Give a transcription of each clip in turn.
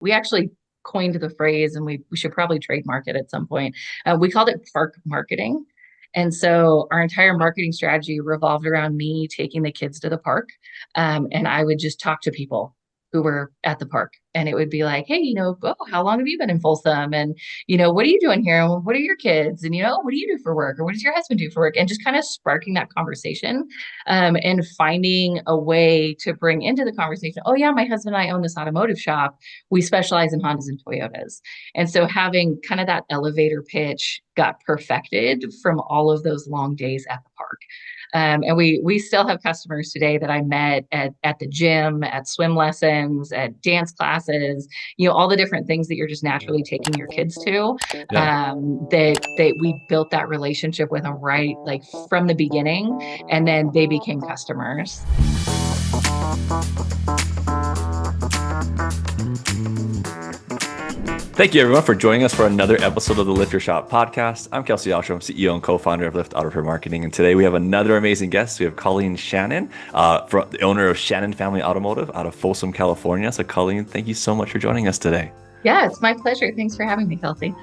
We actually coined the phrase, and we should probably trademark it at some point. We called it park marketing. And so our entire marketing strategy revolved around me taking the kids to the park. And I would just talk to people who were at the park. And it would be like, hey, oh, how long have you been in Folsom? And, what are you doing here? And what are your kids? And, what do you do for work? Or what does your husband do for work? And just kind of sparking that conversation, and finding a way to bring into the conversation, oh, yeah, my husband and I own this automotive shop. We specialize in Hondas and Toyotas. And so having kind of that elevator pitch got perfected from all of those long days at the park. And we still have customers today that I met at the gym, at swim lessons, at dance classes, all the different things that you're just naturally taking your kids to, Yeah. that we built that relationship with them right like from the beginning, and then they became customers. Thank you, everyone, for joining us for another episode of the Lift Your Shop podcast. I'm Kelsey Alstrom, CEO and co-founder of Lift Auto for Marketing. And today we have another amazing guest. We have Colleen Shannon, the owner of Shannon Family Automotive out of Folsom, California. So Colleen, thank you so much for joining us today. Yeah, it's my pleasure. Thanks for having me, Kelsey.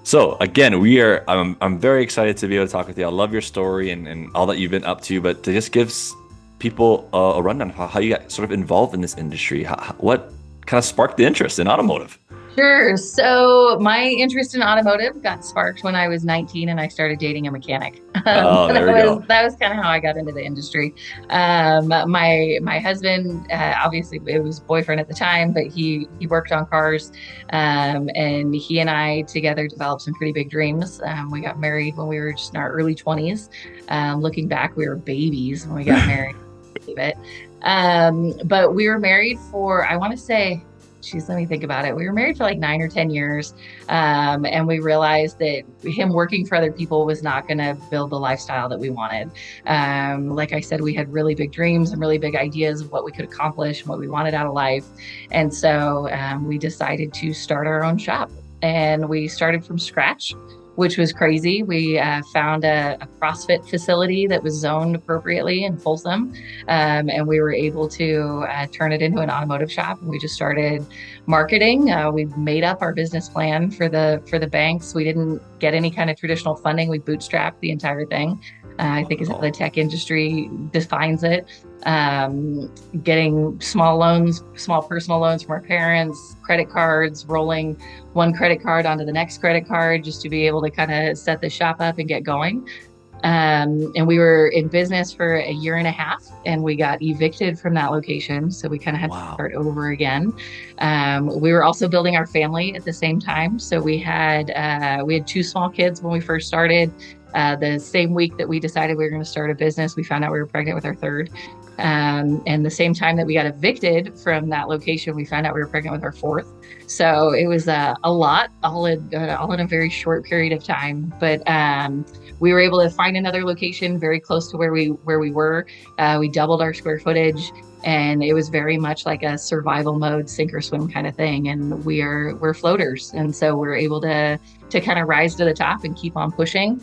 So again, I'm very excited to be able to talk with you. I love your story and all that you've been up to, but to just give people a rundown of how you got sort of involved in this industry. What kind of sparked the interest in automotive? Sure. So my interest in automotive got sparked when I was 19 and I started dating a mechanic. Oh, there we go. That was kind of how I got into the industry. My husband, obviously it was boyfriend at the time, but he worked on cars, and he and I together developed some pretty big dreams. We got married when we were just in our early 20s. Looking back, we were babies when we got married. But we were married for, I want to say, let me think about it. We were married for like 9 or 10 years. And we realized that him working for other people was not going to build the lifestyle that we wanted. Like I said, we had really big dreams and really big ideas of what we could accomplish and what we wanted out of life. And so we decided to start our own shop, and we started from scratch, which was crazy. We found a CrossFit facility that was zoned appropriately in Folsom, and we were able to turn it into an automotive shop. And we just started marketing. We made up our business plan for the banks. We didn't get any kind of traditional funding. We bootstrapped the entire thing. I think is how the tech industry defines it. Getting small loans, small personal loans from our parents, credit cards, rolling one credit card onto the next credit card just to be able to kind of set the shop up and get going. And we were in business for a year and a half, and we got evicted from that location. So we kind of had to start over again. We were also building our family at the same time. So we had 2 small kids when we first started. The same week that we decided we were going to start a business, we found out we were pregnant with our third. And the same time that we got evicted from that location, we found out we were pregnant with our fourth. So it was a lot, all in a very short period of time. But we were able to find another location very close to where we were. We doubled our square footage, and it was very much like a survival mode, sink or swim kind of thing. And we're floaters, and so we're able to kind of rise to the top and keep on pushing.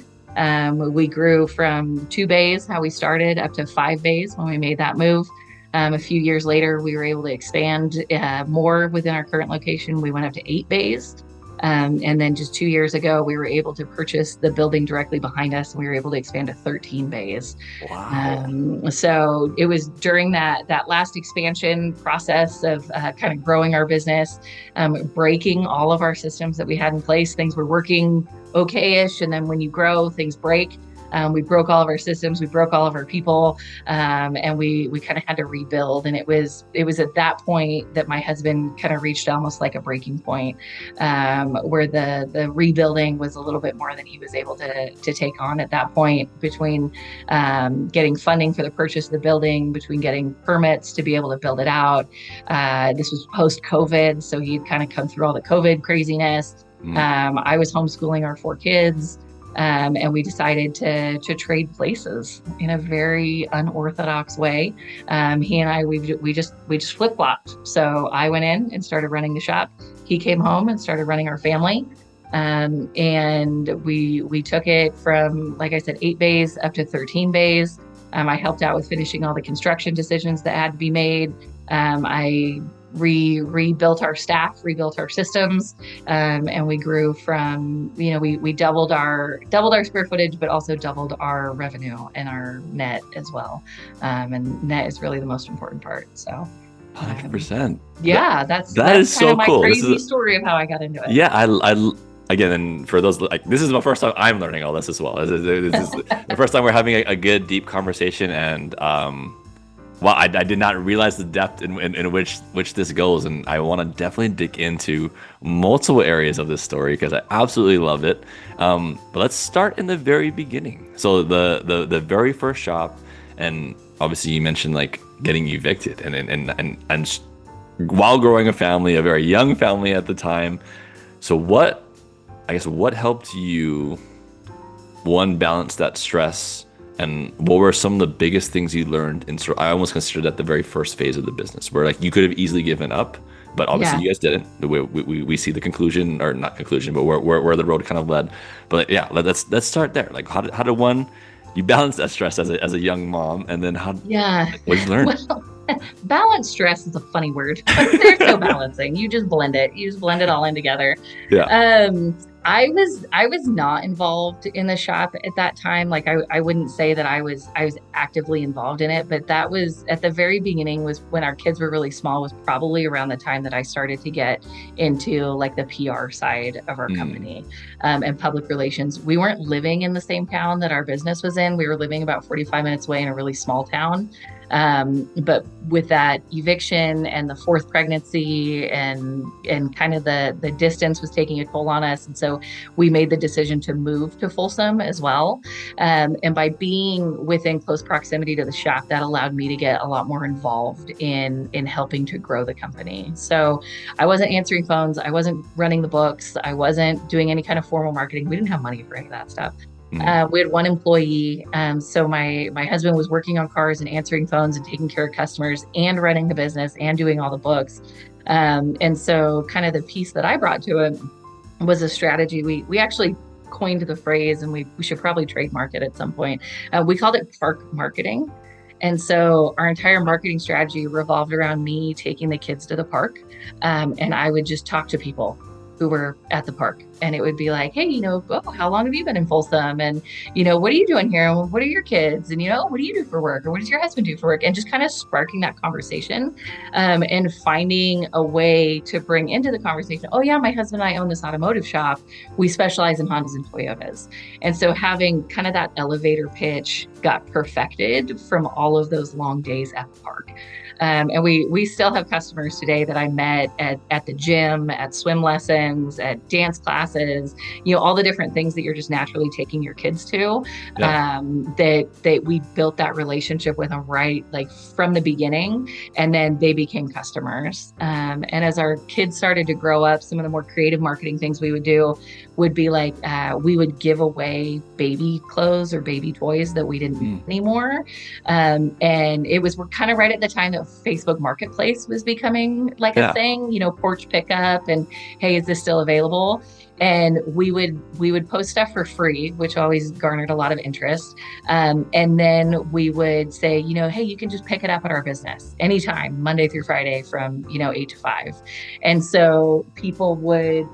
We grew from 2 bays, how we started, up to 5 bays when we made that move. A few years later, we were able to expand more within our current location. We went up to 8 bays. And then just 2 years ago, we were able to purchase the building directly behind us, and we were able to expand to 13 bays. Wow. So it was during that last expansion process of kind of growing our business, breaking all of our systems that we had in place. Things were working okay-ish, and then when you grow, things break. We broke all of our systems, we broke all of our people, and we kind of had to rebuild. And it was at that point that my husband kind of reached almost like a breaking point, where the rebuilding was a little bit more than he was able to take on at that point, between getting funding for the purchase of the building, between getting permits to be able to build it out. This was post-COVID, so he'd kind of come through all the COVID craziness. I was homeschooling our 4 kids. And we decided to trade places in a very unorthodox way. He and I, we just flip-flopped. So I went in and started running the shop. He came home and started running our family. And we took it from, like I said, 8 bays up to 13 bays. I helped out with finishing all the construction decisions that had to be made. I rebuilt our staff, rebuilt our systems, and we grew from, we doubled our square footage, but also doubled our revenue and our net as well. And net is really the most important part. So 100%. yeah, That that's is kind so of my cool. crazy story of how I got into it. Yeah, I again, and for those like this is my first time I'm learning all this as well. This is the first time we're having a good deep conversation, and well, I did not realize the depth in which this goes, and I want to definitely dig into multiple areas of this story because I absolutely loved it. But let's start in the very beginning. So the very first shop, and obviously you mentioned like getting evicted, and while growing a family, a very young family at the time. So what helped you, one, balance that stress, and what were some of the biggest things you learned I almost consider that the very first phase of the business, where like you could have easily given up, but obviously you guys didn't. We see the conclusion, or not conclusion, but where the road kind of led. But yeah, let's start there. Like how did one, you balance that stress as a young mom, and then what did you learn? Well, balance stress is a funny word. There's no balancing. You just blend it. You just blend it all in together. Yeah. I was not involved in the shop at that time. Like I wouldn't say that I was actively involved in it, but that was at the very beginning, was when our kids were really small, was probably around the time that I started to get into like the PR side of our company, and public relations. We weren't living in the same town that our business was in. We were living about 45 minutes away in a really small town. But with that eviction and the fourth pregnancy and kind of the distance was taking a toll on us. And so we made the decision to move to Folsom as well. And by being within close proximity to the shop, that allowed me to get a lot more involved in helping to grow the company. So I wasn't answering phones. I wasn't running the books. I wasn't doing any kind of formal marketing. We didn't have money for any of that stuff. We had one employee. So my husband was working on cars and answering phones and taking care of customers and running the business and doing all the books. And so kind of the piece that I brought to it was a strategy. We actually coined the phrase, and we should probably trademark it at some point. We called it park marketing. And so our entire marketing strategy revolved around me taking the kids to the park. And I would just talk to people who were at the park. And it would be like, hey, how long have you been in Folsom? And, what are you doing here? And what are your kids? And, what do you do for work? Or what does your husband do for work? And just kind of sparking that conversation, and finding a way to bring into the conversation, oh yeah, my husband and I own this automotive shop. We specialize in Hondas and Toyotas. And so having kind of that elevator pitch got perfected from all of those long days at the park. And we still have customers today that I met at the gym, at swim lessons, at dance classes, all the different things that you're just naturally taking your kids to, that we built that relationship with them right, like from the beginning, and then they became customers. And as our kids started to grow up, some of the more creative marketing things we would do would be like, we would give away baby clothes or baby toys that we didn't need anymore. And we're kind of right at the time that Facebook Marketplace was becoming like a thing, porch pickup, and hey, is this still available? And we would post stuff for free, which always garnered a lot of interest. And then we would say, hey, you can just pick it up at our business anytime, Monday through Friday from, 8 to 5. And so people would,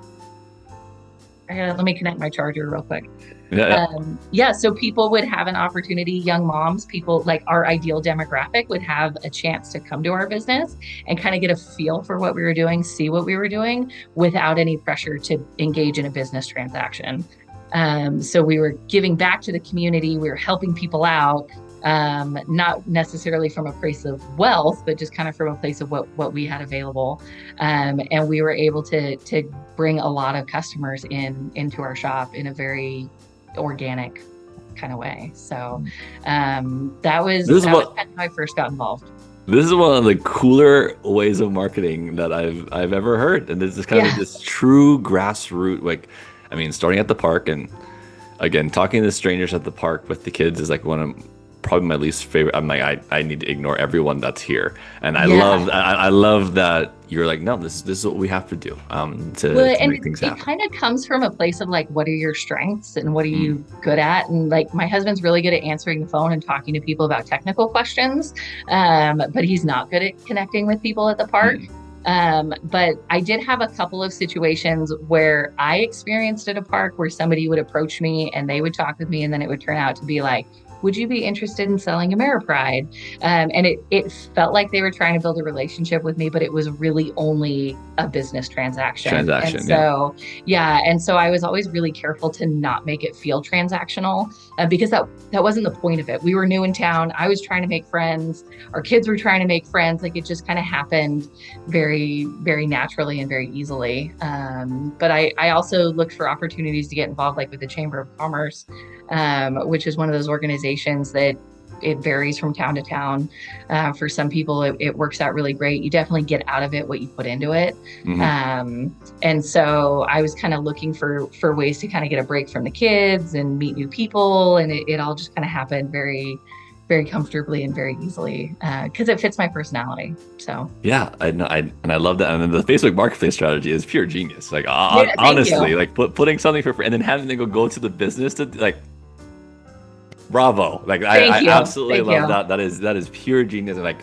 let me connect my charger real quick. So people would have an opportunity, young moms, people like our ideal demographic would have a chance to come to our business and kind of get a feel for what we were doing, see what we were doing without any pressure to engage in a business transaction. So we were giving back to the community. We were helping people out, not necessarily from a place of wealth, but just kind of from a place of what we had available. And we were able to bring a lot of customers into our shop in a very organic kind of way. So that was kind of how I first got involved. This is one of the cooler ways of marketing that I've ever heard. And this is kind of this true grassroots, like, starting at the park, and again, talking to strangers at the park with the kids is like one of probably my least favorite. I'm like, I need to ignore everyone that's here. And I love that you're like, no, this is what we have to do to make things happen. It kind of comes from a place of like, what are your strengths and what are you good at? And like, my husband's really good at answering the phone and talking to people about technical questions, but he's not good at connecting with people at the park. But I did have a couple of situations where I experienced at a park where somebody would approach me and they would talk with me, and then it would turn out to be like, would you be interested in selling Ameripride? And it felt like they were trying to build a relationship with me, but it was really only a business transaction. And Yeah. so, yeah. And so I was always really careful to not make it feel transactional, because that wasn't the point of it. We were new in town. I was trying to make friends. Our kids were trying to make friends. Like, it just kind of happened very, very naturally and very easily. But I also looked for opportunities to get involved, like with the Chamber of Commerce, which is one of those organizations that it varies from town to town. For some people, it works out really great. You definitely get out of it what you put into it. And so I was kind of looking for ways to kind of get a break from the kids and meet new people. And it all just kind of happened very, very comfortably and very easily, because it fits my personality. So yeah, I know, and I love that. And then the Facebook Marketplace strategy is pure genius. Like, yeah, honestly, like putting something for free and then having them go to the business to like, bravo. Like, I absolutely love that. That is pure genius. And like,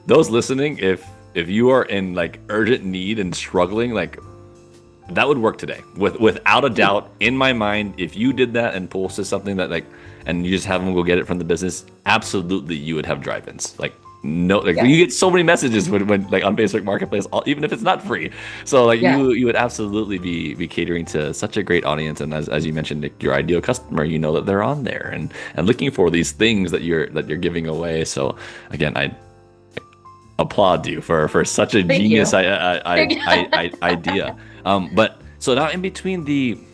those listening, if you are in like urgent need and struggling, like, that would work today without a doubt. In my mind, if you did that and posted something that like, and you just have them go get it from the business, absolutely you would have drive-ins. Like, no, like, you get so many messages when like on Facebook Marketplace, even if it's not free. So like, you would absolutely be catering to such a great audience. And as you mentioned, like, your ideal customer, you know that they're on there and looking for these things that you're giving away. So again, I applaud you for such a genius idea. But so now in between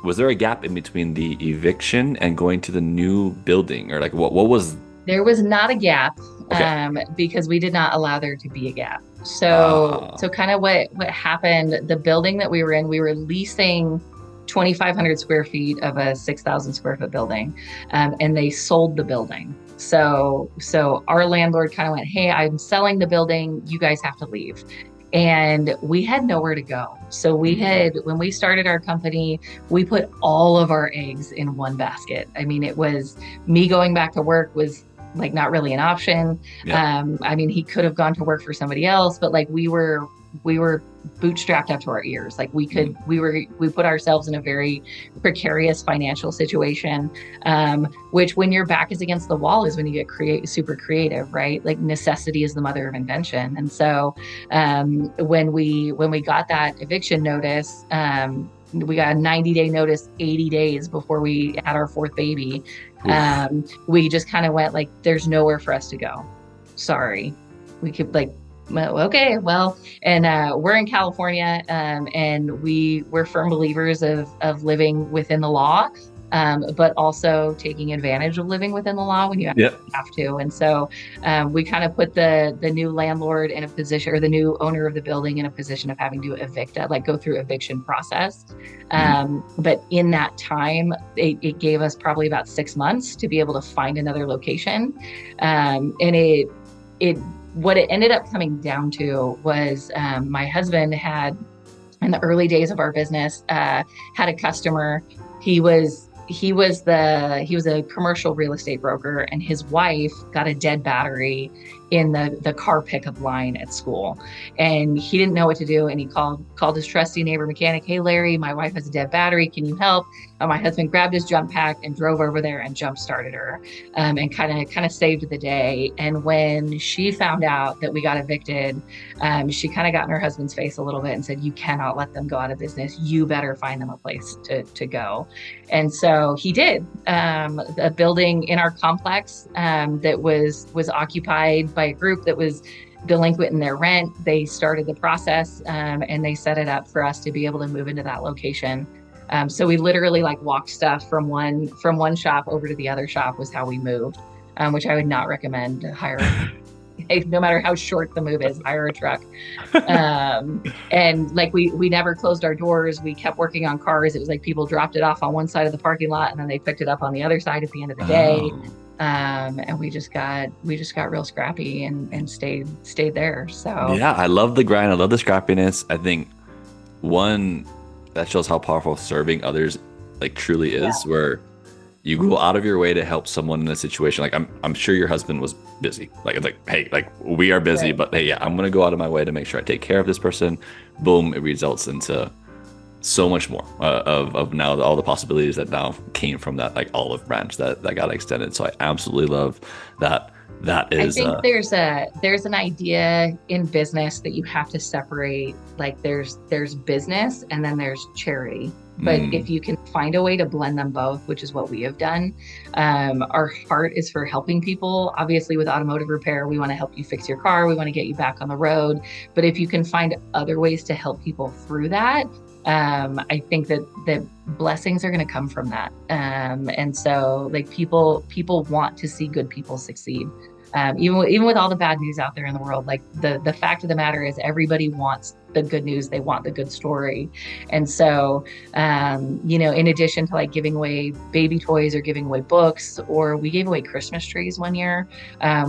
was there a gap in between the eviction and going to the new building, or like what was? There was not a gap, because we did not allow there to be a gap. So kind of what happened, the building that we were in, we were leasing 2,500 square feet of a 6,000 square foot building, and they sold the building. So our landlord kind of went, hey, I'm selling the building. You guys have to leave. And we had nowhere to go. So when we started our company, we put all of our eggs in one basket. I mean, it was me going back to work was like not really an option. I mean, he could have gone to work for somebody else, but like we were bootstrapped up to our ears. Like we put ourselves in a very precarious financial situation, which when your back is against the wall is when you get super creative, right? Like necessity is the mother of invention. And so when we got that eviction notice, we got a 90-day notice 80 days before we had our fourth baby. We just kind of went like, there's nowhere for us to go. Sorry. We could like, okay, well, and we're in California, and we're firm believers of living within the law, but also taking advantage of living within the law when you have to. And so we kind of put the new landlord in a position, or the new owner of the building in a position of having to evict, like go through eviction process. But in that time, it gave us probably about 6 months to be able to find another location. And what it ended up coming down to was my husband had, in the early days of our business, had a customer. He was a commercial real estate broker, and his wife got a dead battery in the car pickup line at school, and he didn't know what to do. And he called his trusty neighbor mechanic. Hey, Larry, my wife has a dead battery. Can you help? And my husband grabbed his jump pack and drove over there and jump started her, and kind of saved the day. And when she found out that we got evicted, she kind of got in her husband's face a little bit and said, you cannot let them go out of business. You better find them a place to go. And so he did. A building in our complex that was occupied by a group that was delinquent in their rent. They started the process, and they set it up for us to be able to move into that location. So we literally like walked stuff from one shop over to the other shop was how we moved, which I would not recommend. Hire, no matter how short the move is, hire a truck. And like we never closed our doors. We kept working on cars. It was like people dropped it off on one side of the parking lot, and then they picked it up on the other side at the end of the day. And we just got real scrappy and stayed there. So yeah, I love the grind. I love the scrappiness. I think one that shows how powerful serving others like truly is, where you go out of your way to help someone in a situation. Like I'm sure your husband was busy. Like hey, like we are busy, Right. but hey, yeah, I'm gonna go out of my way to make sure I take care of this person. Boom, it results into so much more of now all the possibilities that now came from that like olive branch that got extended. So I absolutely love that. That I is think there's an idea in business that you have to separate, like there's business and then there's charity. But mm, if you can find a way to blend them both, which is what we have done, our heart is for helping people. Obviously, with automotive repair, we want to help you fix your car. We want to get you back on the road. But if you can find other ways to help people through that, I think that blessings are going to come from that. And so, like people want to see good people succeed. Even with all the bad news out there in the world, like the fact of the matter is everybody wants the good news. They want the good story. And so, in addition to like giving away baby toys or giving away books, or we gave away Christmas trees one year.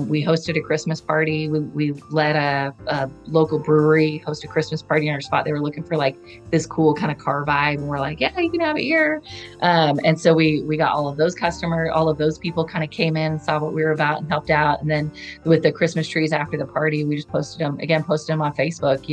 We hosted a Christmas party. We let a local brewery host a Christmas party in our spot. They were looking for like this cool kind of car vibe. And we're like, yeah, you can have it here. And so we got all of those customers, all of those people kind of came in and saw what we were about and helped out. And then with the Christmas trees after the party, we just posted them on Facebook,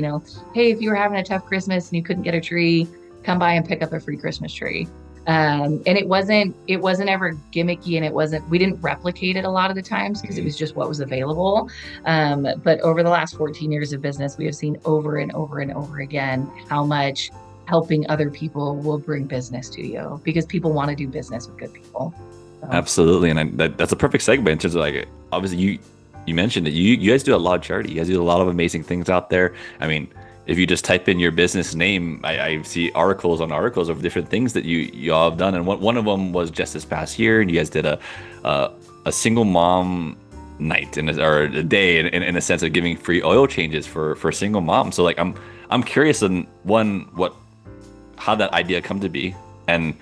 hey, if you were having a tough Christmas and you couldn't get a tree, come by and pick up a free Christmas tree. And it wasn't ever gimmicky, and we didn't replicate it a lot of the times because it was just what was available. But over the last 14 years of business, we have seen over and over and over again how much helping other people will bring business to you, because people want to do business with good people. So. absolutely, and that's a perfect segue in terms of like obviously you mentioned that you guys do a lot of charity. You guys do a lot of amazing things out there. I mean, if you just type in your business name, I see articles on articles of different things that you all have done, and one of them was just this past year, and you guys did a single mom night or a day in a sense of giving free oil changes for single moms. So like I'm curious on how that idea come to be, and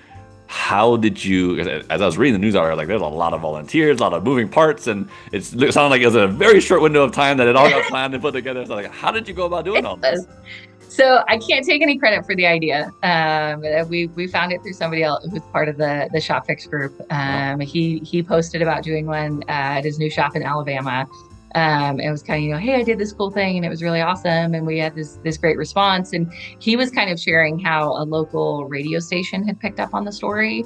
how did you, as I was reading the news article, like there's a lot of volunteers, a lot of moving parts, and it sounded like it was a very short window of time that it all got planned and put together. So like, how did you go about doing all this? So I can't take any credit for the idea. We found it through somebody else who's part of the Shop Fix group. He posted about doing one at his new shop in Alabama. It was kind of, hey, I did this cool thing and it was really awesome. And we had this great response. And he was kind of sharing how a local radio station had picked up on the story.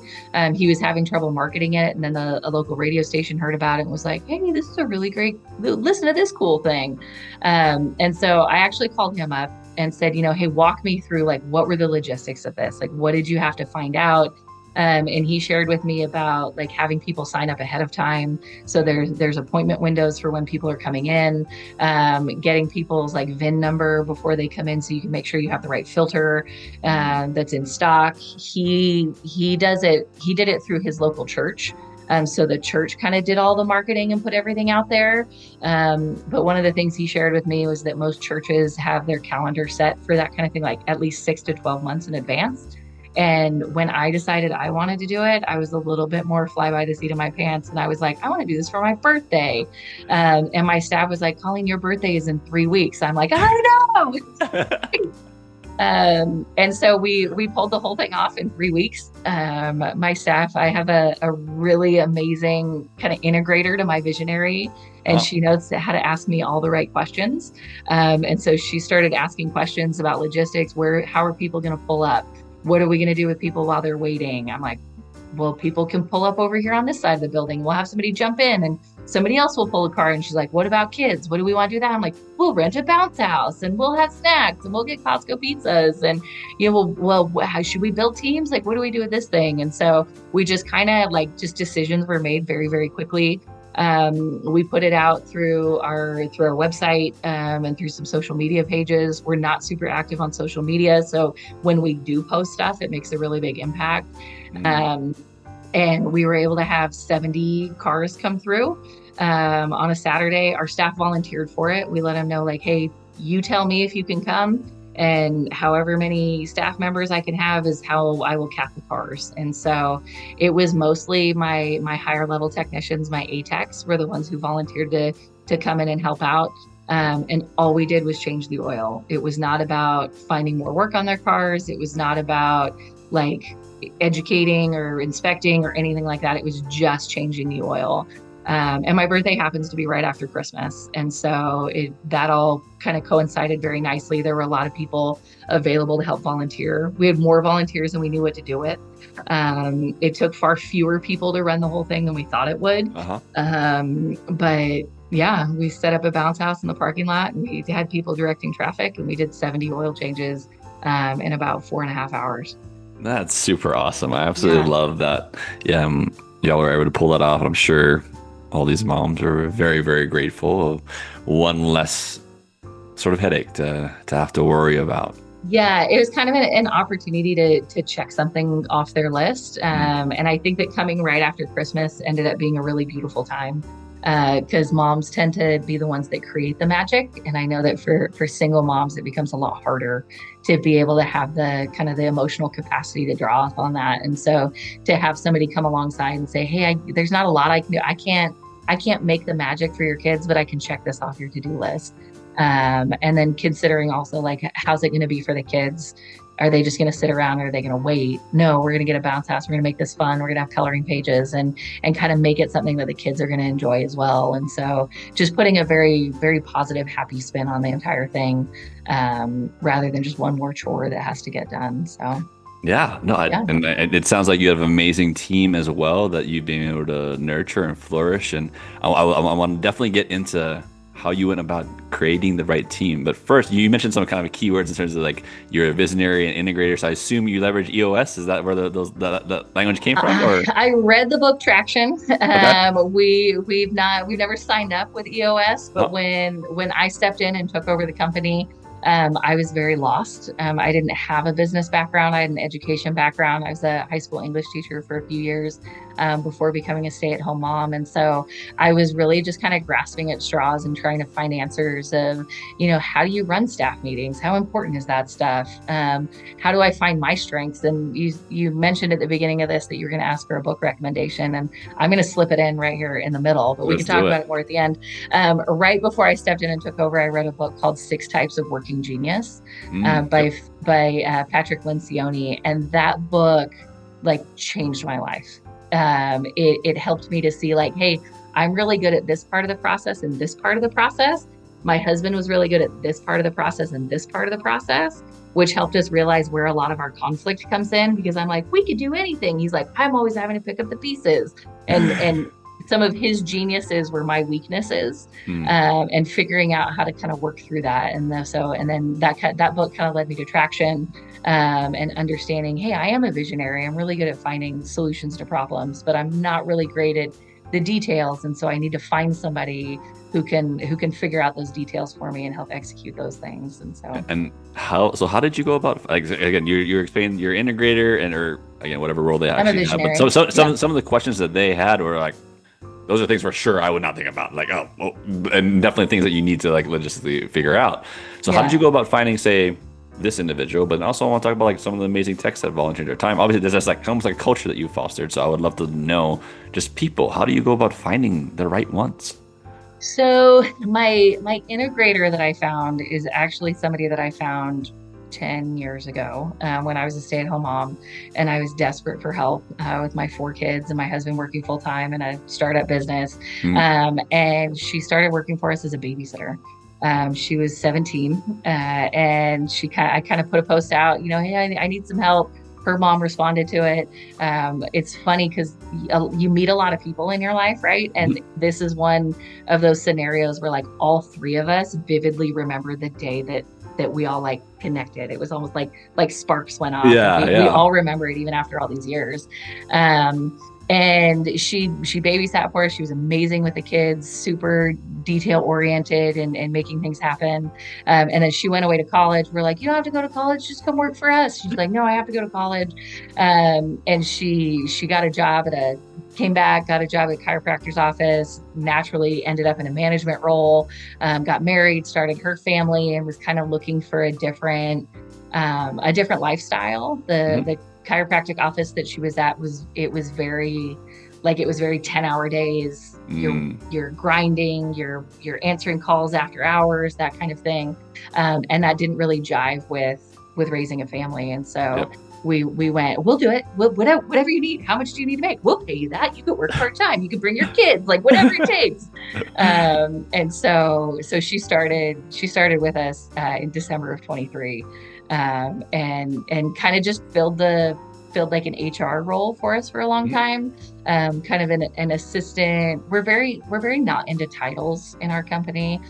He was having trouble marketing it. And then a local radio station heard about it and was like, hey, this is a really great, listen to this cool thing. And so I actually called him up and said, hey, walk me through like, what were the logistics of this? Like, what did you have to find out? And he shared with me about like having people sign up ahead of time. So there's appointment windows for when people are coming in, getting people's like VIN number before they come in, so you can make sure you have the right filter that's in stock. He did it through his local church. So the church kind of did all the marketing and put everything out there. But one of the things he shared with me was that most churches have their calendar set for that kind of thing, like at least 6 to 12 months in advance. And when I decided I wanted to do it, I was a little bit more fly by the seat of my pants. And I was like, I want to do this for my birthday. And my staff was like, Colleen, your birthday is in 3 weeks. I'm like, I know. And so we pulled the whole thing off in 3 weeks. My staff, I have a really amazing kind of integrator to my visionary, and she knows how to ask me all the right questions. And so she started asking questions about logistics. How are people going to pull up? What are we going to do with people while they're waiting? I'm like, well, people can pull up over here on this side of the building. We'll have somebody jump in and somebody else will pull a car. And she's like, what about kids? What do we want to do that? I'm like, we'll rent a bounce house and we'll have snacks and we'll get Costco pizzas. And, how should we build teams? Like, what do we do with this thing? And so we just kind of like, just decisions were made very, very quickly. We put it out through our website and through some social media pages. We're not super active on social media, so when we do post stuff, it makes a really big impact. And we were able to have 70 cars come through on a Saturday. Our staff volunteered for it. We let them know, like, hey, you tell me if you can come, and however many staff members I can have is how I will cap the cars. And so it was mostly my higher level technicians, my ATECs were the ones who volunteered to come in and help out. And all we did was change the oil. It was not about finding more work on their cars. It was not about like educating or inspecting or anything like that. It was just changing the oil. And my birthday happens to be right after Christmas. And so that all kind of coincided very nicely. There were a lot of people available to help volunteer. We had more volunteers than we knew what to do with. It took far fewer people to run the whole thing than we thought it would. But yeah, we set up a bounce house in the parking lot, and we had people directing traffic, and we did 70 oil changes in about 4.5 hours. That's super awesome. I absolutely love that. Yeah, y'all were able to pull that off. And I'm sure all these moms are very, very grateful of one less sort of headache to have to worry about. Yeah, it was kind of an opportunity to check something off their list. And I think that coming right after Christmas ended up being a really beautiful time because moms tend to be the ones that create the magic. And I know that for single moms, it becomes a lot harder to be able to have the kind of the emotional capacity to draw up on that. And so to have somebody come alongside and say, hey, there's not a lot I can do. I can't make the magic for your kids, but I can check this off your to-do list. And then considering also like, how's it going to be for the kids? Are they just going to sit around or are they going to wait? No, we're going to get a bounce house. We're going to make this fun. We're going to have coloring pages and kind of make it something that the kids are going to enjoy as well. And so just putting a very, very positive, happy spin on the entire thing, rather than just one more chore that has to get done. So. Yeah, no, and it sounds like you have an amazing team as well that you've been able to nurture and flourish. And I want to definitely get into how you went about creating the right team. But first, you mentioned some kind of keywords in terms of like you're a visionary and integrator. So I assume you leverage EOS. Is that where the language came from? Or? I read the book Traction. Okay. We've never signed up with EOS, but when I stepped in and took over the company, I was very lost. I didn't have a business background. I had an education background. I was a high school English teacher for a few years before becoming a stay-at-home mom. And so I was really just kind of grasping at straws and trying to find answers of, how do you run staff meetings? How important is that stuff? How do I find my strengths? And you mentioned at the beginning of this that you're going to ask for a book recommendation, and I'm going to slip it in right here in the middle, but we can talk about it more at the end. Right before I stepped in and took over, I read a book called 6 Types of Working Genius by Patrick Lencioni, and that book changed my life. It helped me to see hey, I'm really good at this part of the process and this part of the process. My husband was really good at this part of the process and this part of the process, which helped us realize where a lot of our conflict comes in, because I'm like, we could do anything. He's like, I'm always having to pick up the pieces. And some of his geniuses were my weaknesses, and figuring out how to kind of work through that. And then that book kind of led me to Traction, and understanding, hey, I am a visionary. I'm really good at finding solutions to problems, but I'm not really great at the details. And so I need to find somebody who can figure out those details for me and help execute those things. And how did you go about, again, you're explaining you're integrator or again, whatever role they actually have. But some of the questions that they had were like, those are things for sure I would not think about, and definitely things that you need to logistically figure out. So how did you go about finding, say, this individual? But also I want to talk about some of the amazing techs that volunteered their time. Obviously, there's almost like a culture that you fostered. So I would love to know just people. How do you go about finding the right ones? So my integrator that I found is actually somebody that I found 10 years ago when I was a stay-at-home mom, and I was desperate for help with my 4 kids and my husband working full-time in a startup business. And she started working for us as a babysitter. She was 17, and I kind of put a post out, hey, I need some help. Her mom responded to it. It's funny because you meet a lot of people in your life, right? And this is one of those scenarios where all 3 of us vividly remember the day that we all connected. It was almost like sparks went off. We all remember it even after all these years. And she babysat for us. She was amazing with the kids, super detail oriented and making things happen. And then she went away to college. We're like, you don't have to go to college, just come work for us. She's like, no, I have to go to college. And she got a job came back, got a job at a chiropractor's office, naturally ended up in a management role, got married, started her family, and was kind of looking for a different lifestyle. The chiropractic office that she was at was very like it was very 10-hour days. You're grinding, you're answering calls after hours, that kind of thing. And that didn't really jive with raising a family. And so we went, we'll do it. Whatever you need. How much do you need to make? We'll pay you that. You could work part-time. You could bring your kids, like whatever it takes. And so she started with us in December of 23, and kind of just filled like an HR role for us for a long time. Kind of an assistant. We're very not into titles in our company,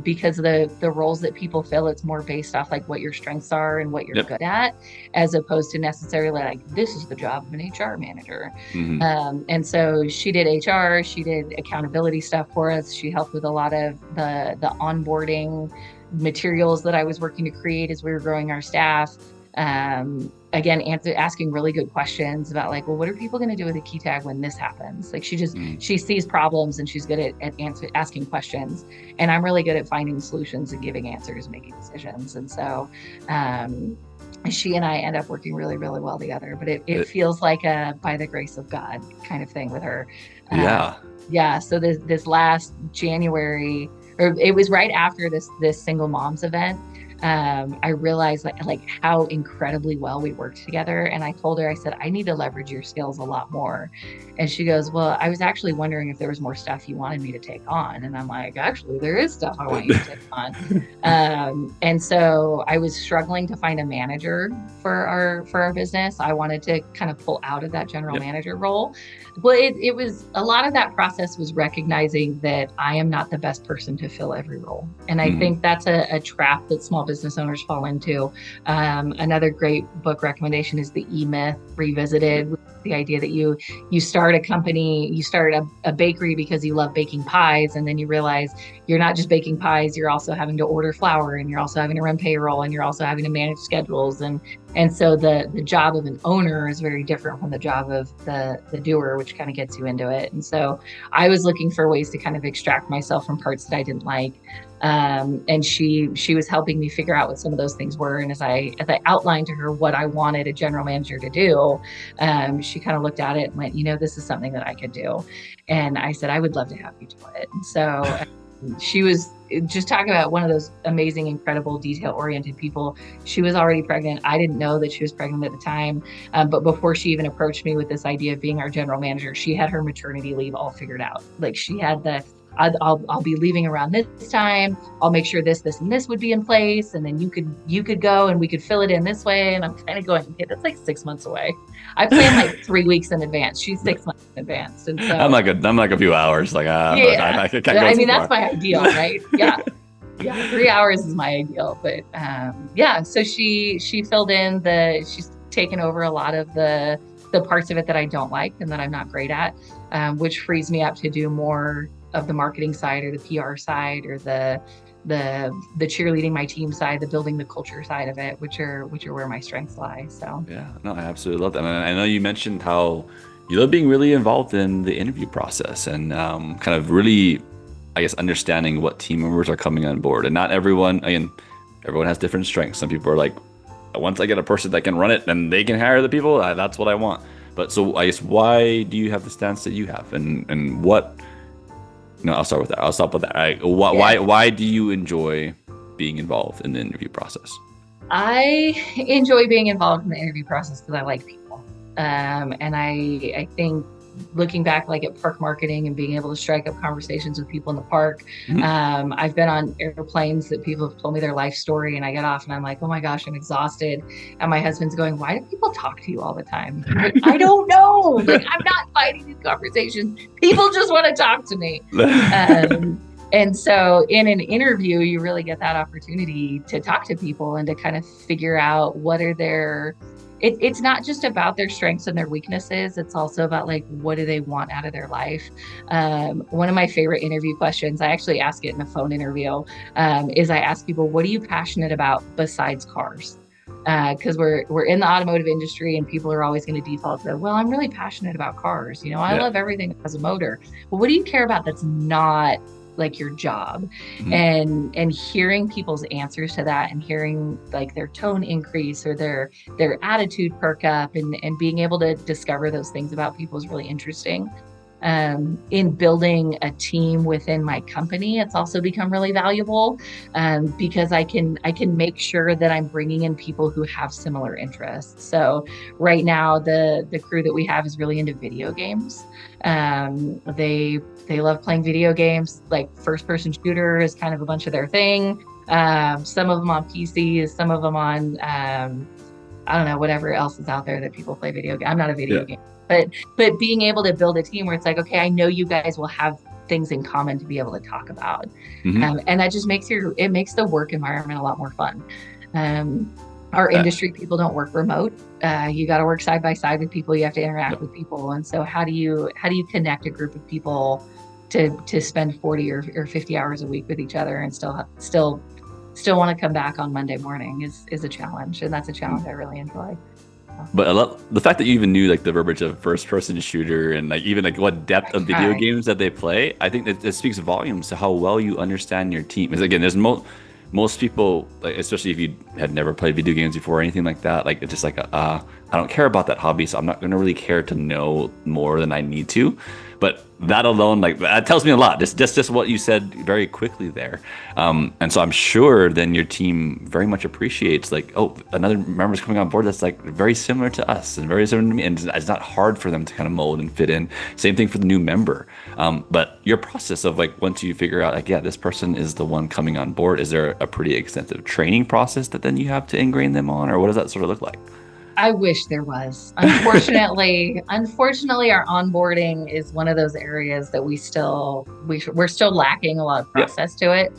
because the roles that people fill, it's more based off like what your strengths are and what you're good at, as opposed to necessarily like, this is the job of an HR manager. And so she did HR, she did accountability stuff for us. She helped with a lot of the onboarding materials that I was working to create as we were growing our staff. Again, asking really good questions about like, well, what are people going to do with a key tag when this happens? Like she sees problems and she's good at asking questions, and I'm really good at finding solutions and giving answers, making decisions. And so she and I end up working really, really well together, but it feels like a by the grace of God kind of thing with her. So this last January, or it was right after this single moms event, I realized like how incredibly well we worked together. And I told her, I said, I need to leverage your skills a lot more. And she goes, well, I was actually wondering if there was more stuff you wanted me to take on. And I'm like, actually, there is stuff I want you to take on. And so I was struggling to find a manager for our business. I wanted to kind of pull out of that general manager role. Well, it was a lot of that process was recognizing that I am not the best person to fill every role. And I think that's a trap that small business owners fall into. Another great book recommendation is The E-Myth Revisited. The idea that you start a company, you start a bakery because you love baking pies, and then you realize you're not just baking pies, you're also having to order flour, and you're also having to run payroll, and you're also having to manage schedules. And so the job of an owner is very different from the job of the doer, which kind of gets you into it. And so I was looking for ways to kind of extract myself from parts that I didn't like. And she was helping me figure out what some of those things were. And as I outlined to her what I wanted a general manager to do, she kind of looked at it and went, this is something that I could do. And I said, I would love to have you do it. And so she was just talking about one of those amazing, incredible, detail-oriented people. She was already pregnant. I didn't know that she was pregnant at the time. But before she even approached me with this idea of being our general manager, she had her maternity leave all figured out. Like she had I'll be leaving around this time. I'll make sure this, and this would be in place. And then you could go and we could fill it in this way. And I'm kind of going, okay, that's like 6 months away. I plan like 3 weeks in advance. She's 6 months in advance. And so I'm like a few hours. Like, I can't go that's my ideal, right? Yeah. 3 hours is my ideal. But so she filled in she's taken over a lot of the parts of it that I don't like and that I'm not great at, which frees me up to do more of the marketing side or the PR side or the cheerleading my team side, the building the culture side of it, which are where my strengths lie. So I absolutely love that. And I know you mentioned how you love being really involved in the interview process and kind of really, I guess, understanding what team members are coming on board. And not everyone has different strengths. Some people are like, once I get a person that can run it and they can hire the people, that's what I want. But so I guess, why do you have the stance that you have, and what? No, I'll start with that. I'll stop with that. Why do you enjoy being involved in the interview process? I enjoy being involved in the interview process because I like people. And I think looking back like at park marketing and being able to strike up conversations with people in the park. I've been on airplanes that people have told me their life story, and I get off and I'm like, oh my gosh, I'm exhausted. And my husband's going, why do people talk to you all the time? Like, I don't know. Like, I'm not fighting these conversations. People just want to talk to me. And so in an interview, you really get that opportunity to talk to people and to kind of figure out what are it's not just about their strengths and their weaknesses. It's also about like, what do they want out of their life? One of my favorite interview questions, I actually ask it in a phone interview, is I ask people, what are you passionate about besides cars? Because we're in the automotive industry and people are always going to default to, well, I'm really passionate about cars. I love everything that has a motor. But what do you care about that's not like your job? Mhm. And hearing people's answers to that, and hearing like their tone increase or their attitude perk up, and being able to discover those things about people is really interesting. In building a team within my company, it's also become really valuable, because I can make sure that I'm bringing in people who have similar interests. So right now, the crew that we have is really into video games. They love playing video games. Like first person shooter is kind of a bunch of their thing. Some of them on PCs, some of them on I don't know, whatever else is out there that people play video game. I'm not a video Yeah. game, but being able to build a team where it's like, okay, I know you guys will have things in common to be able to talk about. Mhm. And that just makes it makes the work environment a lot more fun. Um, our Uh, industry, people don't work remote. You got to work side by side with people. You have to interact yep. with people. And so how do you connect a group of people to spend 40 or 50 hours a week with each other and still want to come back on Monday morning is a challenge. And that's a challenge I really enjoy. But the fact that you even knew like the verbiage of first person shooter and like even like what depth I of video try. games that they play, I think that it speaks volumes to how well you understand your team. Because again, there's most people, like especially if you had never played video games before or anything like that, like it's just like I don't care about that hobby, so I'm not gonna really care to know more than I need to. But that alone, like that tells me a lot. Just what you said very quickly there, and so I'm sure then your team very much appreciates like, oh, another member's coming on board that's like very similar to us and very similar to me, and it's not hard for them to kind of mold and fit in. Same thing for the new member. But your process of like once you figure out like, yeah, this person is the one coming on board, is there a pretty extensive training process that then you have to ingrain them on, or what does that sort of look like? I wish there was. Unfortunately, our onboarding is one of those areas that we're still lacking a lot of Yeah. process to it.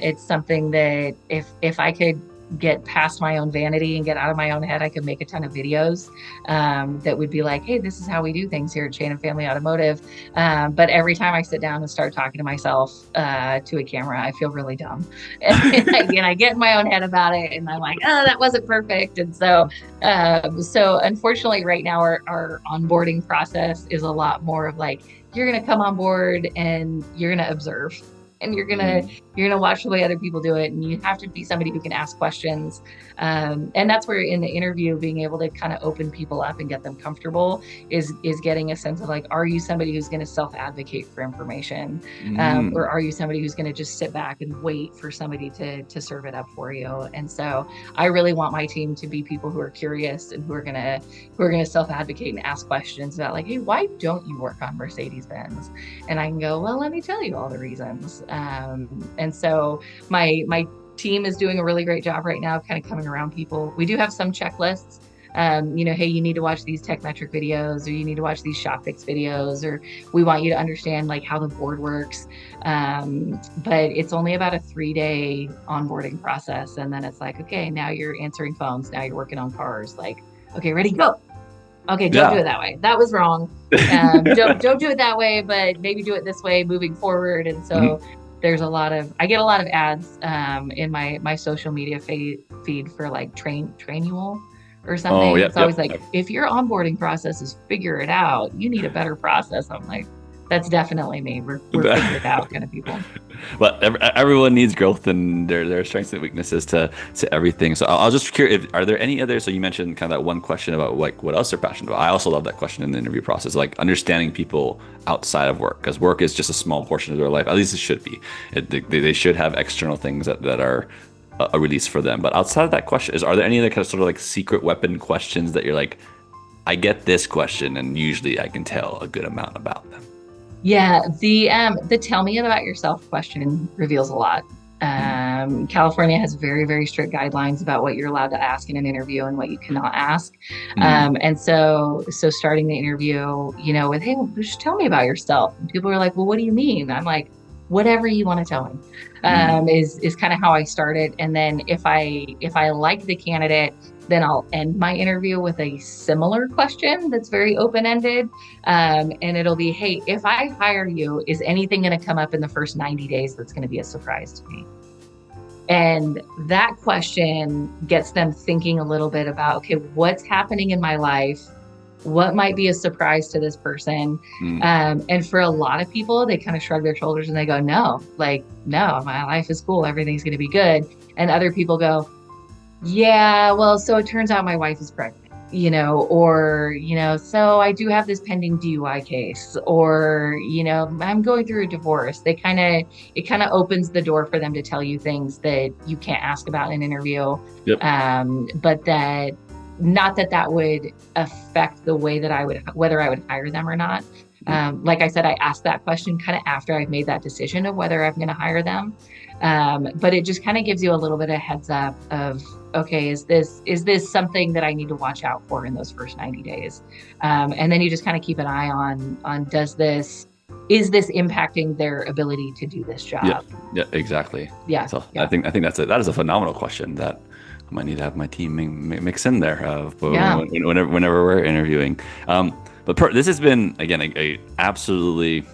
It's something that if I could get past my own vanity and get out of my own head, I could make a ton of videos that would be like, hey, this is how we do things here at Shannon Family Automotive. But every time I sit down and start talking to myself to a camera, I feel really dumb. And I get in my own head about it, and I'm like, oh, that wasn't perfect. And so unfortunately, right now, our onboarding process is a lot more of like, you're going to come on board and you're going to observe. And you're gonna watch the way other people do it, and you have to be somebody who can ask questions. And that's where in the interview, being able to kind of open people up and get them comfortable is getting a sense of like, are you somebody who's going to self-advocate for information, or Mm. are you somebody who's going to just sit back and wait for somebody to serve it up for you? And so I really want my team to be people who are curious and who are gonna self-advocate and ask questions about like, hey, why don't you work on Mercedes-Benz? And I can go, well, let me tell you all the reasons. And so my team is doing a really great job right now, kind of coming around people. We do have some checklists. Hey, you need to watch these tech metric videos, or you need to watch these shop fix videos, or we want you to understand like how the board works. But it's only about a 3-day onboarding process. And then it's like, okay, now you're answering phones. Now you're working on cars. Like, okay, ready, go. Okay, don't do Yeah. it that way. That was wrong. Don't do it that way, but maybe do it this way moving forward. And so Mhm. I get a lot of ads in my social media feed for like trainual or Oh, something. yep, It's always yep. like, if your onboarding process is figure it out, you need a better process. I'm like, that's definitely me. We're figure it out kind of people. But everyone needs growth and their strengths and weaknesses to everything. So I'll just curious, are there any other? So you mentioned kind of that one question about like what else they're passionate about. I also love that question in the interview process, like understanding people outside of work, because work is just a small portion of their life. At least it should be. They should have external things that are a release for them. But outside of that question, are there any other kind of sort of like secret weapon questions that you're like, I get this question and usually I can tell a good amount about them? Yeah, the tell me about yourself question reveals a lot. California has very, very strict guidelines about what you're allowed to ask in an interview and what you cannot ask. Mm-hmm. And so starting the interview, with, hey, well, just tell me about yourself. And people are like, well, what do you mean? I'm like, whatever you want to tell me, is kind of how I started. And then if I like the candidate, then I'll end my interview with a similar question that's very open-ended. And it'll be, hey, if I hire you, is anything going to come up in the first 90 days that's going to be a surprise to me? And that question gets them thinking a little bit about, okay, what's happening in my life what might be a surprise to this person? Mm. And for a lot of people, they kind of shrug their shoulders and they go, no, like, no, my life is cool. Everything's going to be good. And other people go, yeah, well, so it turns out my wife is pregnant, or, so I do have this pending DUI case, or, I'm going through a divorce. It kind of opens the door for them to tell you things that you can't ask about in an interview. Yep. But that, not that that would affect the way that whether I would hire them or not. Like I said, I asked that question kind of after I've made that decision of whether I'm going to hire them. But it just kind of gives you a little bit of heads up of, okay, is this something that I need to watch out for in those first 90 days? And then you just kind of keep an eye on is this impacting their ability to do this job? Yeah, exactly. Yeah. So yeah. I think that is a phenomenal question that I might need to have my team mix in there whenever we're interviewing. But this has been, again, a absolutely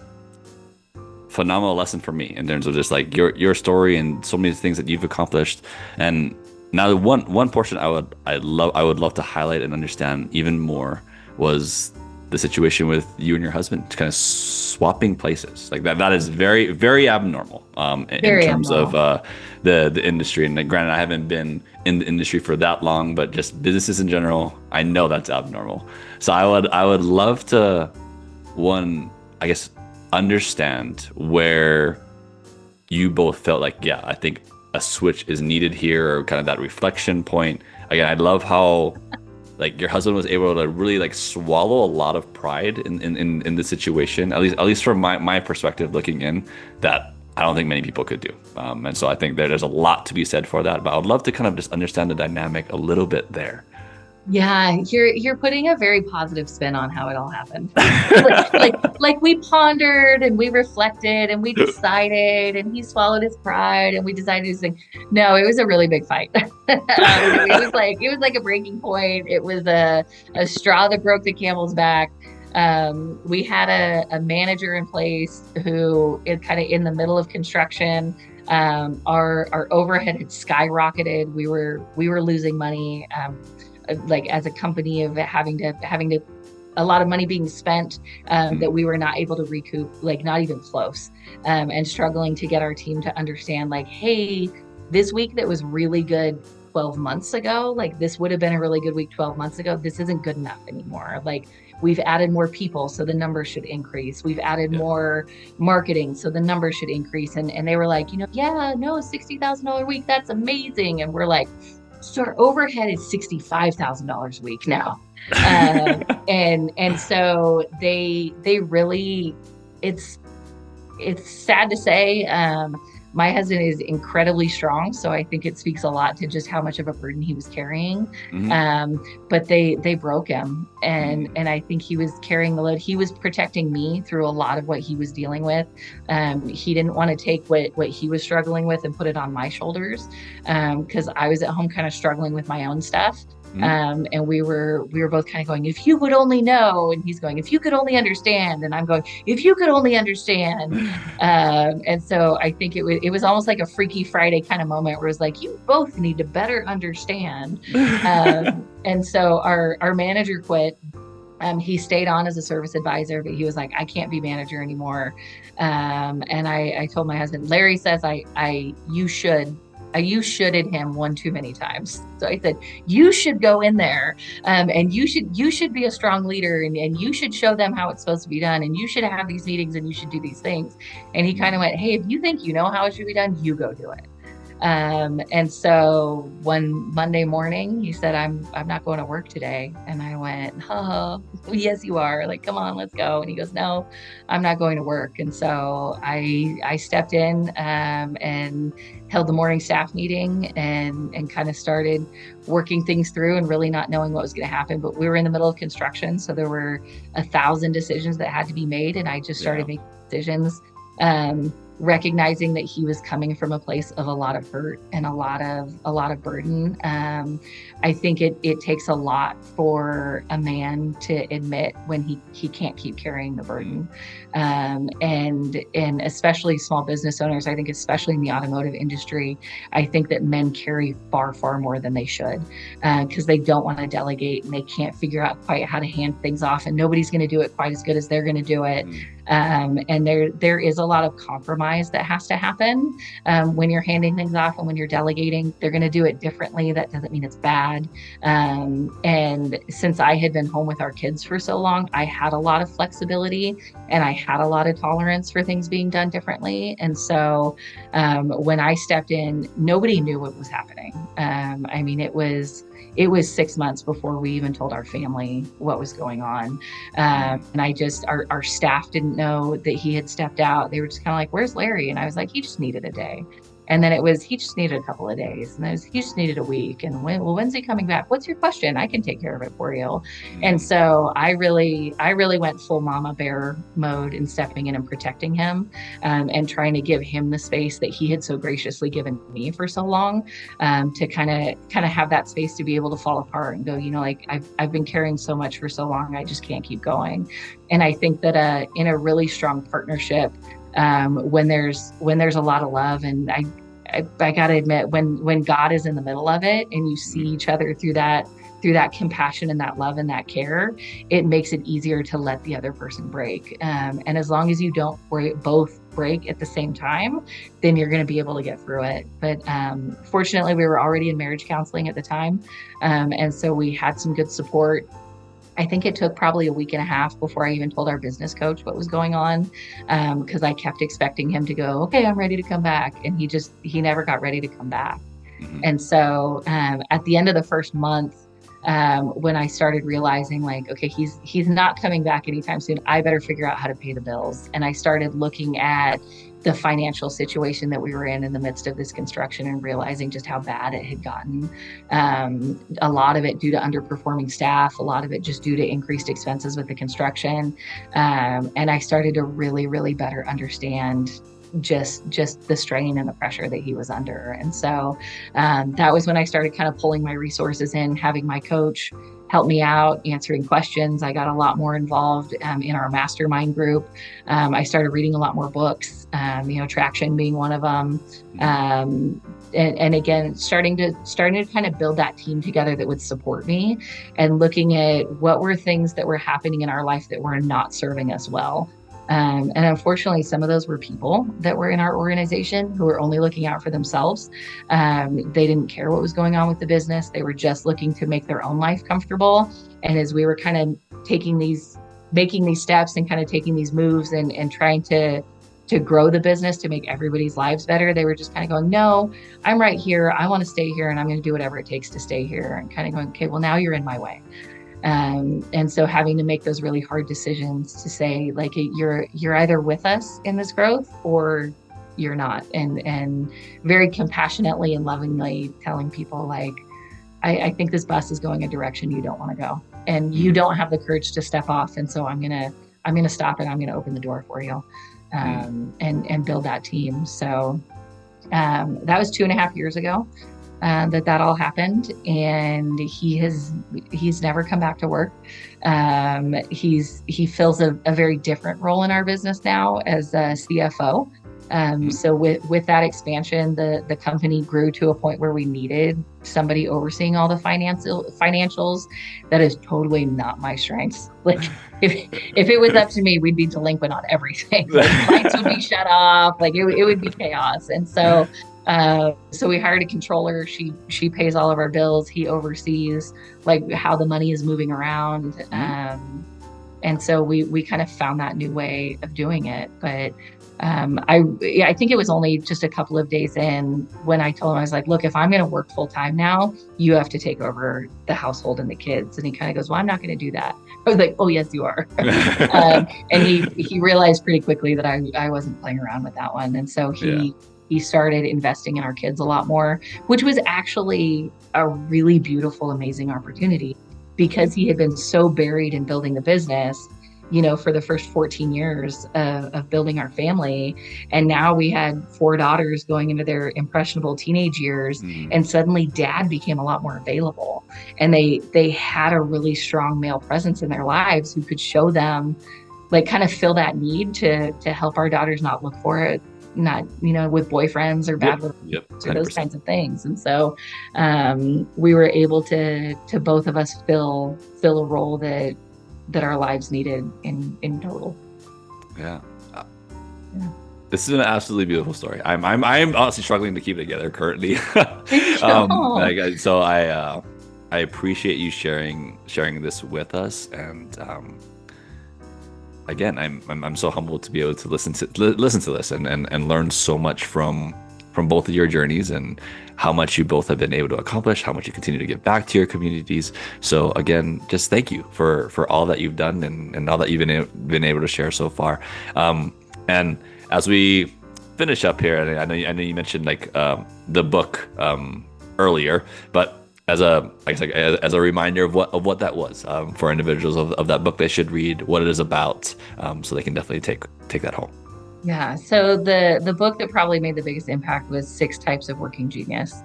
phenomenal lesson for me in terms of just like your story and so many things that you've accomplished. And now the one portion I would love to highlight and understand even more was the situation with you and your husband kind of swapping places. Like that is very, very abnormal in terms of the industry. And like, granted, I haven't been in the industry for that long, but just businesses in general, I know that's abnormal. So I would love to, I guess, understand where you both felt like, yeah, I think a switch is needed here, or kind of that reflection point. Again, I love how like your husband was able to really like swallow a lot of pride in the situation, at least from my perspective looking in, that I don't think many people could do. And so I think there's a lot to be said for that, but I would love to kind of just understand the dynamic a little bit there. Yeah, you're putting a very positive spin on how it all happened. like we pondered and we reflected and we decided, and he swallowed his pride and we decided to sing. No, it was a really big fight. It was like a breaking point. It was a straw that broke the camel's back. We had a manager in place who is kind of in the middle of construction. Our overhead had skyrocketed. We were losing money. Like as a company of having to a lot of money being spent that we were not able to recoup, like not even close, and struggling to get our team to understand like, hey, this week that was really good 12 months ago, like this would have been a really good week 12 months ago. This isn't good enough anymore. Like we've added more people, so the numbers should increase. We've added more marketing, so the numbers should increase. And they were like, yeah, no, $60,000 a week, that's amazing. And we're like, so our overhead is $65,000 a week now. And so they really, it's sad to say, my husband is incredibly strong. So I think it speaks a lot to just how much of a burden he was carrying. But they broke him. And I think he was carrying the load. He was protecting me through a lot of what he was dealing with. He didn't want to take what he was struggling with and put it on my shoulders. Because I was at home kind of struggling with my own stuff. And we were both kind of going, if you would only know, and he's going, if you could only understand, and I'm going, if you could only understand. And so I think it was almost like a Freaky Friday kind of moment where it was like, you both need to better understand. And so our manager quit. He stayed on as a service advisor, but he was like, I can't be manager anymore. And I told my husband, Larry says you shoulded him one too many times. So I said, you should go in there, and you should be a strong leader, and you should show them how it's supposed to be done, and you should have these meetings, and you should do these things. And he kind of went, hey, if you think you know how it should be done, you go do it. And so one Monday morning, he said, I'm not going to work today. And I went, oh, yes, you are. Like, come on, let's go. And he goes, no, I'm not going to work. And so I stepped in, and held the morning staff meeting and kind of started working things through and really not knowing what was going to happen. But we were in the middle of construction. So there were 1,000 decisions that had to be made. And I just started making decisions. recognizing that he was coming from a place of a lot of hurt and a lot of burden. I think it takes a lot for a man to admit when he can't keep carrying the burden. And especially small business owners, I think especially in the automotive industry, I think that men carry far, far more than they should, because they don't want to delegate and they can't figure out quite how to hand things off, and nobody's going to do it quite as good as they're going to do it. And there is a lot of compromise that has to happen when you're handing things off and when you're delegating. They're going to do it differently. That doesn't mean it's bad. And since I had been home with our kids for so long, I had a lot of flexibility and I had a lot of tolerance for things being done differently. And so when I stepped in, nobody knew what was happening. I mean, it was 6 months before we even told our family what was going on. And our staff didn't know that he had stepped out. They were just kind of like, "Where's Larry?" And I was like, "He just needed a day." And then he just needed a couple of days. And he just needed a week. And when's he coming back? What's your question? I can take care of it for you. And so I really went full mama bear mode in stepping in and protecting him, and trying to give him the space that he had so graciously given me for so long, to kind of have that space to be able to fall apart and go, like, I've been carrying so much for so long, I just can't keep going. And I think that in a really strong partnership, when there's a lot of love, and I got to admit, when God is in the middle of it and you see each other through that compassion and that love and that care, it makes it easier to let the other person break. And as long as you don't both break at the same time, then you're going to be able to get through it. But fortunately, we were already in marriage counseling at the time. And so we had some good support. I think it took probably a week and a half before I even told our business coach what was going on, because I kept expecting him to go, "Okay, I'm ready to come back." And he never got ready to come back. And so at the end of the first month, when I started realizing, like, okay, he's not coming back anytime soon, I better figure out how to pay the bills. And I started looking at the financial situation that we were in the midst of this construction and realizing just how bad it had gotten. A lot of it due to underperforming staff, a lot of it just due to increased expenses with the construction. And I started to really, really better understand just the strain and the pressure that he was under. And so that was when I started kind of pulling my resources in, having my coach help me out, answering questions. I got a lot more involved in our mastermind group. I started reading a lot more books, Traction being one of them. And again, starting to kind of build that team together that would support me, and looking at what were things that were happening in our life that were not serving us well. And unfortunately, some of those were people that were in our organization who were only looking out for themselves. They didn't care what was going on with the business. They were just looking to make their own life comfortable. And as we were kind of making these steps and kind of taking these moves and trying to grow the business, to make everybody's lives better, they were just kind of going, "No, I'm right here. I want to stay here, and I'm going to do whatever it takes to stay here." And kind of going, "Okay, well, now you're in my way." And so having to make those really hard decisions to say, like, you're either with us in this growth or you're not. And very compassionately and lovingly telling people, like, I think this bus is going a direction you don't want to go, and you don't have the courage to step off. And so I'm gonna stop it. I'm gonna open the door for you, and build that team. So that was 2.5 years ago. That all happened, and he's never come back to work. He fills a very different role in our business now as a CFO. So with that expansion, the company grew to a point where we needed somebody overseeing all the financials. That is totally not my strengths. Like, if it was up to me, we'd be delinquent on everything. Like, lights would be shut off. Like, it would be chaos. And so we hired a controller. She pays all of our bills. He oversees, like, how the money is moving around. And so we kind of found that new way of doing it. But I think it was only just a couple of days in when I told him, I was like, "Look, if I'm going to work full time now, you have to take over the household and the kids." And he kind of goes, "Well, I'm not going to do that." I was like, "Oh, yes, you are." And he realized pretty quickly that I wasn't playing around with that one. And so he started investing in our kids a lot more, which was actually a really beautiful, amazing opportunity, because he had been so buried in building the business. for the first 14 years of building our family. And now we had 4 daughters going into their impressionable teenage years. And suddenly dad became a lot more available. And they had a really strong male presence in their lives who could show them, like, kind of fill that need to help our daughters not look for it, not, with boyfriends or bad relationships or those kinds of things. And so we were able to both of us fill a role that our lives needed in total. Yeah. This is an absolutely beautiful story. I'm honestly struggling to keep it together currently. So I appreciate you sharing this with us, and again, I'm so humbled to be able to listen to this and learn so much from both of your journeys, and how much you both have been able to accomplish, how much you continue to give back to your communities. So again, just thank you for all that you've done and all that you've been able to share so far. And as we finish up here, and I know you mentioned like the book earlier, but as a reminder of what that was for individuals of that book, they should read what it is about, so they can definitely take that home. Yeah. So the book that probably made the biggest impact was 6 Types of Working Genius.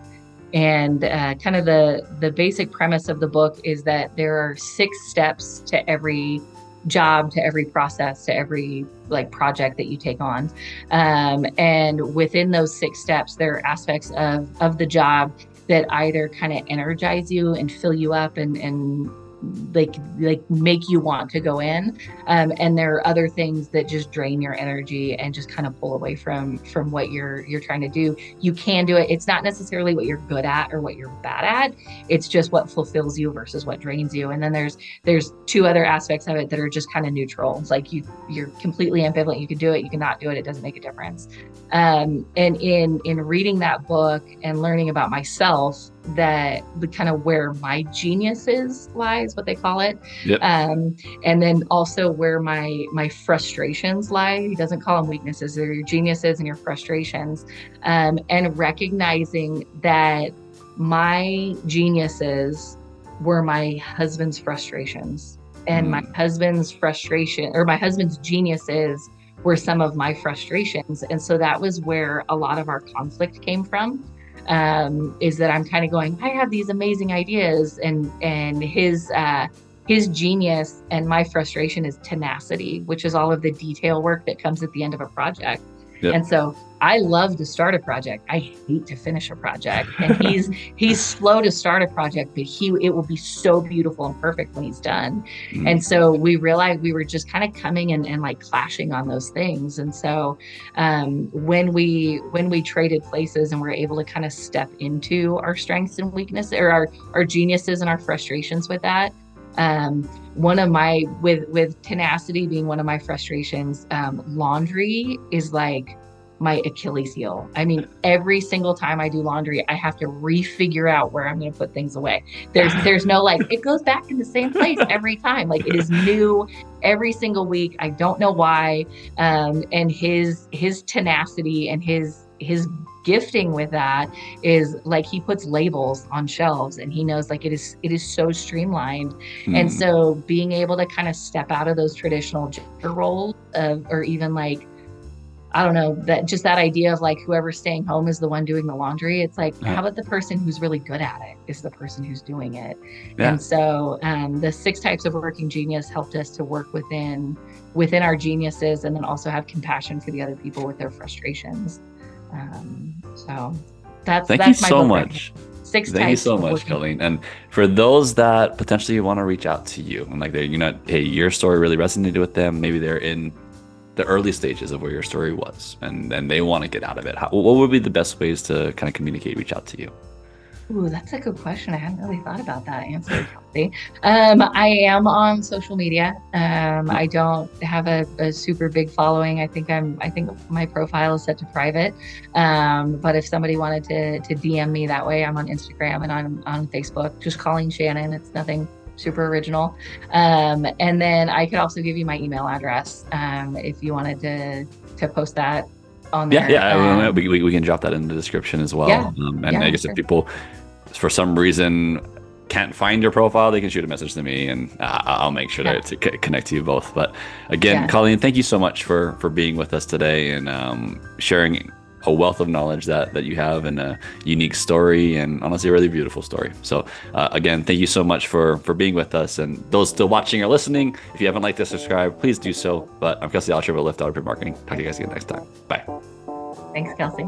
And kind of the basic premise of the book is that there are 6 steps to every job, to every process, to every project that you take on. And within those 6 steps, there are aspects of the job that either kind of energize you and fill you up and like make you want to go in, and there are other things that just drain your energy and just kind of pull away from what you're trying to do. You can do it. It's not necessarily what you're good at or what you're bad at. It's just what fulfills you versus what drains you. And then there's 2 other aspects of it that are just kind of neutral. It's like you're completely ambivalent. You can do it, you cannot do it. It doesn't make a difference. And in reading that book and learning about myself, that the kind of where my geniuses lies, what they call it. Yep. And then also where my frustrations lie. He doesn't call them weaknesses. They're your geniuses and your frustrations. And recognizing that my geniuses were my husband's frustrations, and my husband's frustration, or my husband's geniuses, were some of my frustrations. And so that was where a lot of our conflict came from. Is that I'm kind of going, I have these amazing ideas, and his genius and my frustration is tenacity, which is all of the detail work that comes at the end of a project. Yep. And so I love to start a project. I hate to finish a project. And he's slow to start a project, but it will be so beautiful and perfect when he's done. And so we realized we were just kind of coming and like clashing on those things. And so when we traded places and we're able to kind of step into our strengths and weaknesses, or our geniuses and our frustrations with that, one of my, with tenacity being one of my frustrations, laundry is like my Achilles heel. I mean, every single time I do laundry, I have to refigure out where I'm going to put things away. There's no it goes back in the same place every time. Like, it is new every single week. I don't know why. And his tenacity and his gifting with that is like, he puts labels on shelves and he knows it is so streamlined. And so being able to kind of step out of those traditional gender roles or even I don't know, that idea of whoever's staying home is the one doing the laundry. It's like, how about the person who's really good at it is the person who's doing it? Yeah. And so the 6 Types of Working Genius helped us to work within our geniuses, and then also have compassion for the other people with their frustrations. So that's you so much. 6 Thank you so much, Colleen. And for those that potentially want to reach out to you, and hey, your story really resonated with them. Maybe they're in the early stages of where your story was, and they want to get out of it. What would be the best ways to kind of communicate, reach out to you? Ooh, that's a good question. I hadn't really thought about that answer, Kelsey. I am on social media. I don't have a super big following. I think my profile is set to private. But if somebody wanted to DM me that way, I'm on Instagram and I'm on Facebook. Just Colleen Shannon. It's nothing super original. And then I could also give you my email address if you wanted to post that on there. Yeah. We can drop that in the description as well. Yeah. I guess if people, for some reason, can't find your profile, they can shoot a message to me, and I'll make sure to connect to you both. But again, Colleen, thank you so much for being with us today and sharing a wealth of knowledge that you have, and a unique story, and honestly a really beautiful story. So again, thank you so much for being with us. And those still watching or listening, if you haven't liked or subscribed, please do so. But I'm Kelsey Alsher with Lift Automotive Marketing. Talk to you guys again next time. Bye. Thanks, Kelsey.